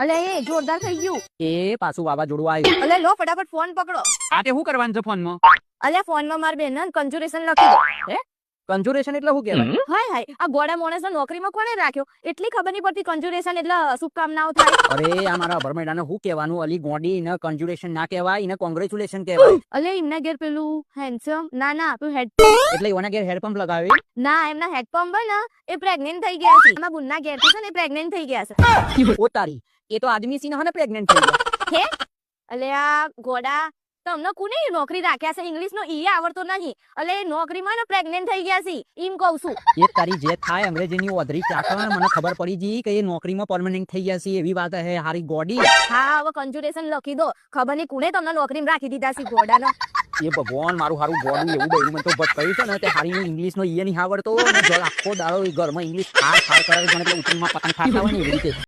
અલે એ જોરદાર થઈ ગયું. એ પાછું વાવાઝોડું આવ્યું. અલે લો ફટાફટ ફોન પકડો. આ તે શું કરવાનું છે ફોનમાં? અલે ફોનમાં માર બેન કન્જુરેશન લખી દો. કન્જુરેશન એટલે શું કહેવાય? હાય હાય આ ગોડા માણસ નોકરીમાં કોને રાખ્યો એટલી ખબર નહીં પડતી કન્જુરેશન એટલે શુભકામનાઓ થાય. અરે આ મારા ભરમેડાને શું કહેવાનું? અલી ગોડી ને કન્જુરેશન ના કહેવાય, એને કોંગ્રેચ્યુલેશન કહેવાય. અલે એમના ઘેર પેલું હેન્ડસમ ના પેલું હેડ એટલે એના ઘેર હેડપંપ લગાવી. ના એમના હેડપંપ ને એ પ્રેગ્નેન્ટ થઈ ગયા છે. એમાં બુનના ઘેર છે ને પ્રેગ્નેન્ટ થઈ ગયા છે. ઓ તારી, એ તો આદમી સી ને પ્રેગ્નેન્ટ થઈ ગયા. હે અલે આ ગોડા તમને કોને નોકરી રાખ્યા છે? ઇંગ્લિશ નો ઈ આવડતો નહીં. અલે નોકરીમાં ને પ્રેગ્નેન્ટ થઈ ગયા છે એમ કહું છું. એ તારી જે થાય અંગ્રેજીની ઓધરી ચાકણ મને ખબર પડી જી કે એ નોકરીમાં પરમનન્ટ થઈ ગયા છે એવી વાત હે હારી ગોડી. હા હવે કન્જુરેશન લખી દો. ખબર નહીં કોને તમને નોકરીમાં રાખી દીધા છે ગોડાનો. એ ભગવાન મારું હારું ગોડું એવું બન્યું મને તો બસ કહ્યું છે ને તે હારી ઇંગ્લિશ નો ઈ નહીં આવડતો ને આખો દાડો ઘરમાં ઇંગ્લિશ ખાર ખાર કરે છે, ઉતરીમાં પતંગ ખાતા હોય ને એવી રીતે.